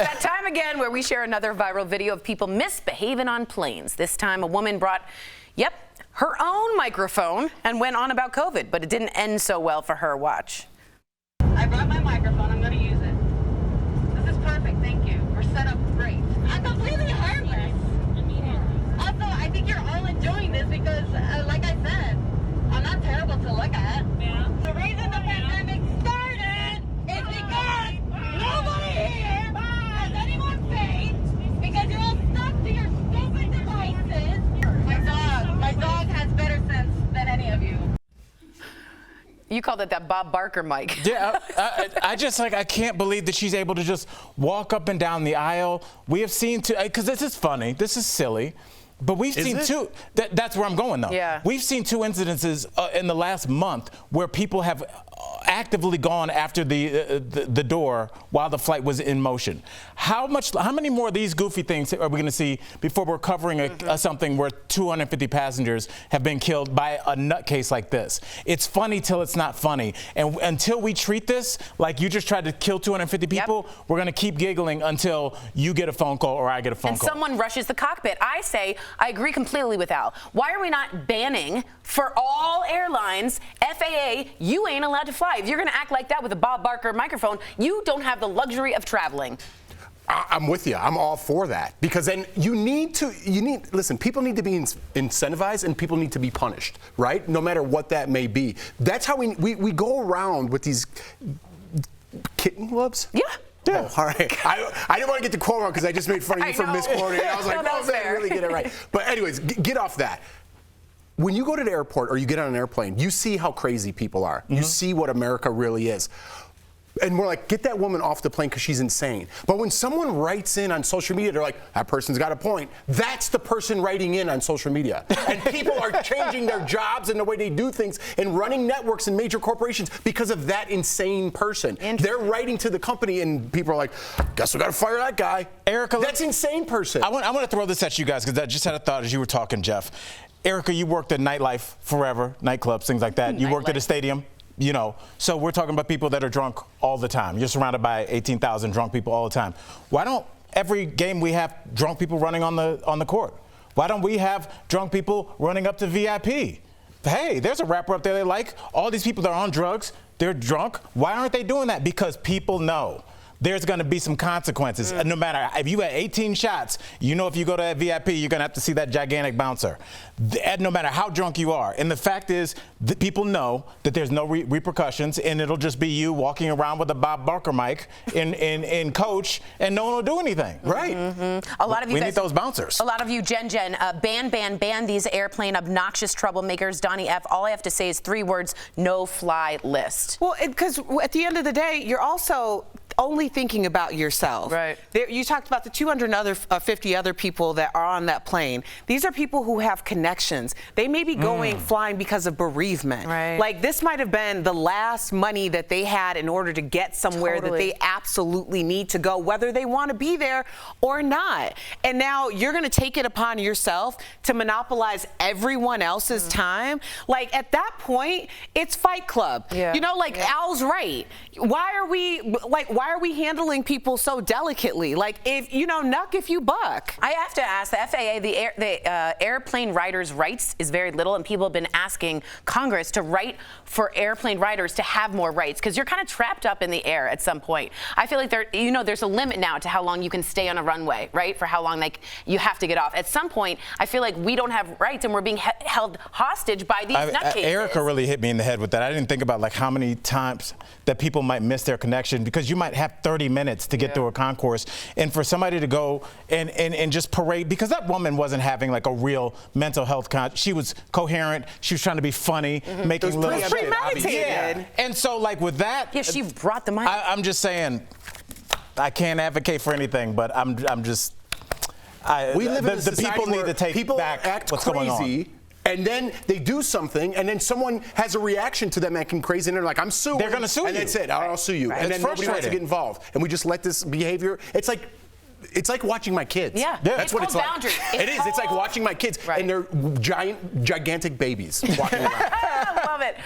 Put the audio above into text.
that time again where we share another viral video of people misbehaving on planes. This time a woman brought, her own microphone and went on about COVID, but it didn't end so well for her. Watch. I brought my microphone. I'm going to use it. This is perfect. Thank you. We're set up great. I'm completely harmless. Also, I think you're all enjoying this because, like I said, I'm not terrible to look at. Yeah. The reason the pandemic started is because nobody here has anyone paid because you're all stuck to your stupid devices. My dog has better sense than any of you. You called it that Bob Barker mic. Yeah, I can't believe that she's able to just walk up and down the aisle. We have seen because this is funny, this is silly, but we've seen two. That's where I'm going though. Yeah. We've seen two incidences in the last month where people have actively gone after the door while the flight was in motion. How many more of these goofy things are we going to see before we're covering something where 250 passengers have been killed by a nutcase like this? It's funny till it's not funny, and until we treat this like you just tried to kill 250 people, we're going to keep giggling until you get a phone call or I get a phone call. And someone rushes the cockpit. I say I agree completely with Al. Why are we not banning for all airlines, FAA, you ain't allowed to fly? If you're going to act like that with a Bob Barker microphone, you don't have the luxury of traveling. I'm with you. I'm all for that because then listen, people need to be incentivized and people need to be punished, right? No matter what that may be. That's how we go around with these kitten gloves. Yeah. Yeah. Oh, all right. I didn't want to get the quote wrong because I just made fun of you for misquoting it. I was like, oh man, really get it right. But anyways, get off that. When you go to the airport or you get on an airplane, you see how crazy people are. You see what America really is. And we're like, get that woman off the plane because she's insane. But when someone writes in on social media, they're like, that person's got a point. That's the person writing in on social media. And people are changing their jobs and the way they do things and running networks and major corporations because of that insane person. They're writing to the company and people are like, guess we got to fire that guy. Erica, that's insane person. I want to throw this at you guys because I just had a thought as you were talking, Jeff. Erica, you worked at nightlife forever, nightclubs, things like that. You worked at a stadium. You know, so we're talking about people that are drunk all the time. You're surrounded by 18,000 drunk people all the time. Why don't every game we have drunk people running on the court? Why don't we have drunk people running up to VIP? Hey, there's a rapper up there they like. All these people that are on drugs, they're drunk. Why aren't they doing that? Because people know there's going to be some consequences. No matter if you had 18 shots, you know if you go to that VIP, you're going to have to see that gigantic bouncer. No matter how drunk you are. And the fact is that people know that there's no repercussions, and it'll just be you walking around with a Bob Barker mic in coach, and no one will do anything. Right. A lot of you we guys, need those bouncers. A lot of you, Jen, ban these airplane obnoxious troublemakers. Donnie F., all I have to say is 3 words, no fly list. Well, because at the end of the day, you're also only thinking about yourself. Right. You talked about the 250 other people that are on that plane. These are people who have connections. They may be flying because of bereavement. Right. Like this might have been the last money that they had in order to get somewhere that they absolutely need to go, whether they want to be there or not. And now you're going to take it upon yourself to monopolize everyone else's time. Like at that point, it's Fight Club. Yeah. You know, like Al's right. Why are we handling people so delicately? Like, if you know, knuck if you buck. I have to ask the FAA, the airplane riders' rights is very little, and people have been asking Congress to write for airplane riders to have more rights because you're kind of trapped up in the air at some point. I feel like there's a limit now to how long you can stay on a runway, right? For how long you have to get off. At some point, I feel like we don't have rights and we're being held hostage by these nutcases. Erica really hit me in the head with that. I didn't think about like how many times that people might miss their connection because you might have 30 minutes to get through a concourse, and for somebody to go and just parade, because that woman wasn't having like a real mental health she was coherent, she was trying to be funny, making little premeditated. And so like with that, she brought the mic. I'm just saying, I can't advocate for anything, but I'm just we live in a society people need to take people back act what's crazy, going on. And then they do something, and then someone has a reaction to them acting crazy, and they're like, I'm suing. They're going to sue you. And that's it. I'll sue you. Right. And then nobody wants to get involved. And we just let this behavior. It's like watching my kids. Yeah. That's what it's like. Boundaries. It is. It's like watching my kids, and they're gigantic babies walking around. I love it.